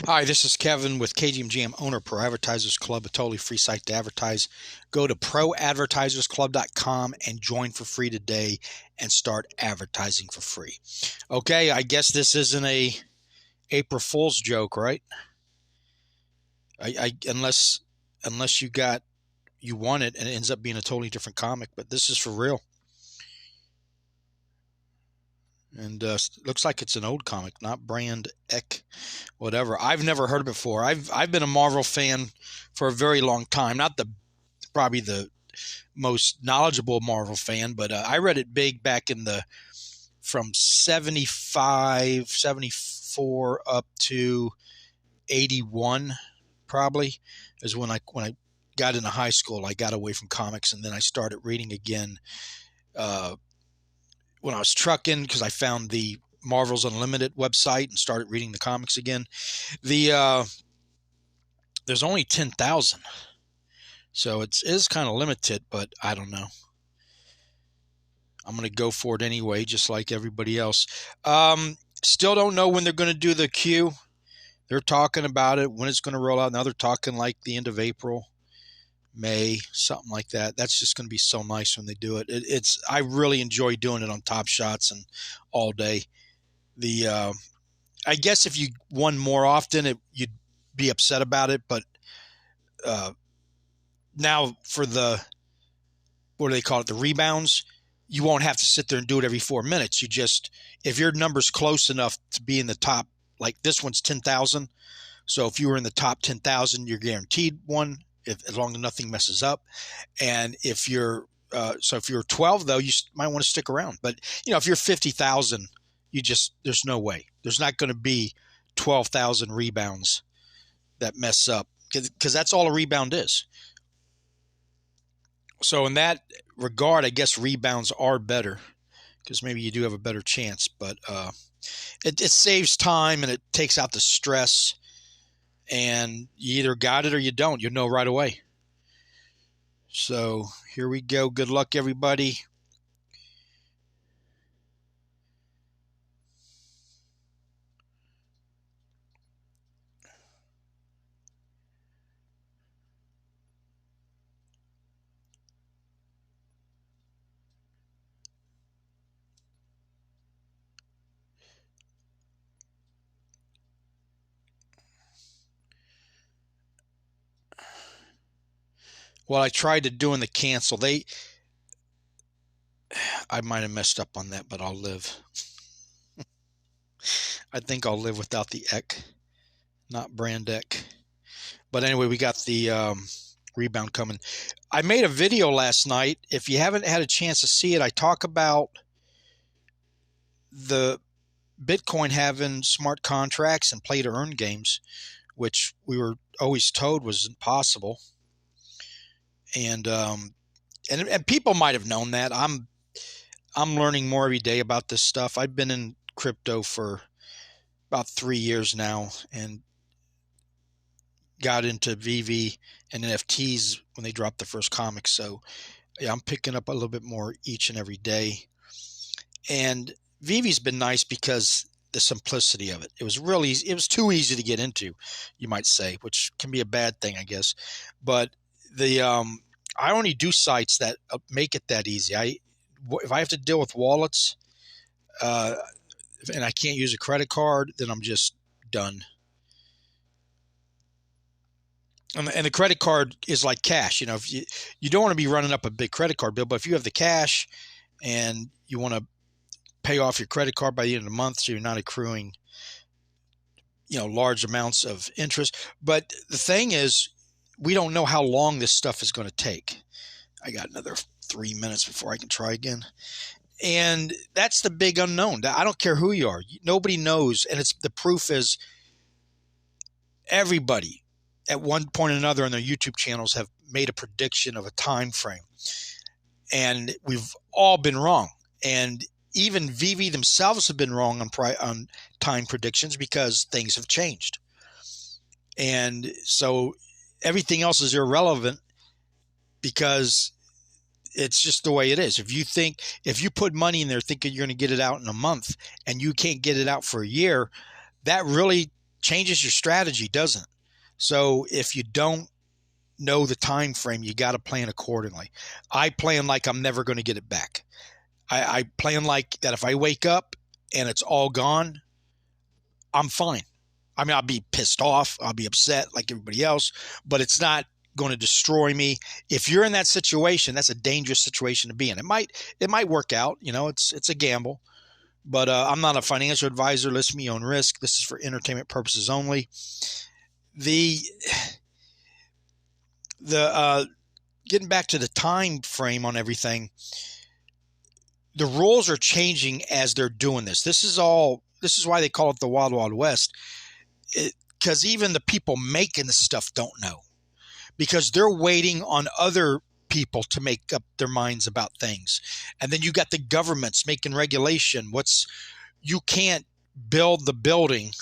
Hi, this is Kevin with KGMJAM, owner of Pro Advertisers Club, a totally free site to advertise. Go to proadvertisersclub.com and join for free today and start advertising for free. Okay, I guess this isn't a April Fool's joke, right? Unless you won it and it ends up being a totally different comic, but this is for real. And looks like it's an old comic, not brand ECHH, whatever. I've never heard of it before. I've been a Marvel fan for a very long time. Not probably the most knowledgeable Marvel fan, but I read it big back from 75, 74 up to 81, probably, is when I got into high school. I got away from comics, and then I started reading again when I was trucking, because I found the Marvel's Unlimited website and started reading the comics again. There's only 10,000, so it is kind of limited, but I don't know. I'm going to go for it anyway, just like everybody else. Still don't know when they're going to do the queue. They're talking about it, when it's going to roll out. Now they're talking like the end of April, May, something like that. That's just going to be so nice when they do it. I really enjoy doing it on Top Shots and all day. I guess if you won more often, you'd be upset about it. But now for what do they call it? The rebounds, you won't have to sit there and do it every 4 minutes. If your number's close enough to be in the top, like this one's 10,000. So if you were in the top 10,000, you're guaranteed one, as long as nothing messes up. And if you're 12, though, you might want to stick around. But if you're 50,000, there's no way. There's not going to be 12,000 rebounds that mess up, because that's all a rebound is. So in that regard, I guess rebounds are better, because maybe you do have a better chance. But it saves time, and it takes out the stress. And you either got it or you don't. You'll know right away. So here we go. Good luck, everybody. Well, I tried to doing the cancel. I might have messed up on that, but I'll live. I think I'll live without the ECHH, not brand ECHH. But anyway, we got the rebound coming. I made a video last night. If you haven't had a chance to see it, I talk about the Bitcoin having smart contracts and play to earn games, which we were always told was impossible. And people might have known that. I'm learning more every day about this stuff. I've been in crypto for about 3 years now, and got into Veve and NFTs when they dropped the first comic. So yeah, I'm picking up a little bit more each and every day. And Veve's been nice because the simplicity of it. It was too easy to get into, you might say, which can be a bad thing, I guess. But I only do sites that make it that easy. If I have to deal with wallets, and I can't use a credit card, then I'm just done. And the credit card is like cash. If you don't want to be running up a big credit card bill, but if you have the cash and you want to pay off your credit card by the end of the month, so you're not accruing, large amounts of interest. But the thing is, we don't know how long this stuff is going to take. I got another 3 minutes before I can try again. And that's the big unknown. I don't care who you are. Nobody knows. And the proof is everybody at one point or another on their YouTube channels have made a prediction of a time frame. And we've all been wrong. And even Veve themselves have been wrong on time predictions, because things have changed. And so everything else is irrelevant, because it's just the way it is. If you put money in there thinking you're going to get it out in a month and you can't get it out for a year, that really changes your strategy, doesn't it? So if you don't know the time frame, you got to plan accordingly. I plan like I'm never going to get it back. I plan like that if I wake up and it's all gone, I'm fine. I mean, I'll be pissed off. I'll be upset like everybody else, but it's not going to destroy me. If you're in that situation, that's a dangerous situation to be in. It might work out. You know, it's a gamble, but I'm not a financial advisor. Listen to me on risk. This is for entertainment purposes only. The getting back to the time frame on everything, the rules are changing as they're doing this. This is why they call it the Wild Wild West, because even the people making the stuff don't know, because they're waiting on other people to make up their minds about things. And then you got the governments making regulation. You can't build the building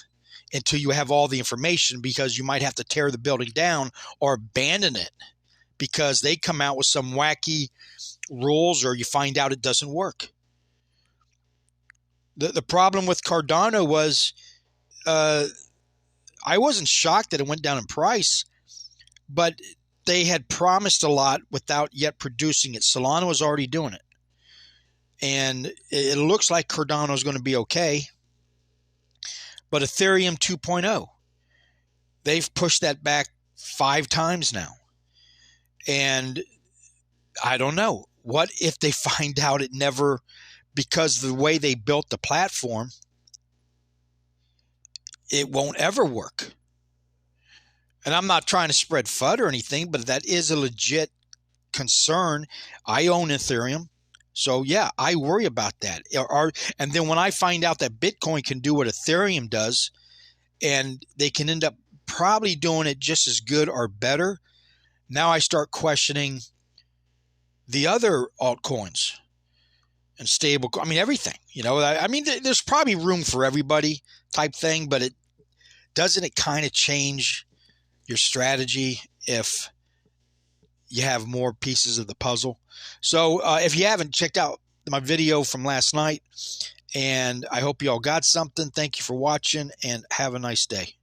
until you have all the information, because you might have to tear the building down or abandon it because they come out with some wacky rules, or you find out it doesn't work. The problem with Cardano was I wasn't shocked that it went down in price, but they had promised a lot without yet producing it. Solana was already doing it. And it looks like Cardano is going to be okay. But Ethereum 2.0, they've pushed that back 5 times now. And I don't know. What if they find out it never, because the way they built the platform, it won't ever work. And I'm not trying to spread FUD or anything, but that is a legit concern. I own Ethereum. So yeah, I worry about that. And then when I find out that Bitcoin can do what Ethereum does, and they can end up probably doing it just as good or better, now I start questioning the other altcoins and stable. I mean, everything, you know, I mean, there's probably room for everybody type thing, but doesn't it kind of change your strategy if you have more pieces of the puzzle? So if you haven't checked out my video from last night, and I hope you all got something, thank you for watching and have a nice day.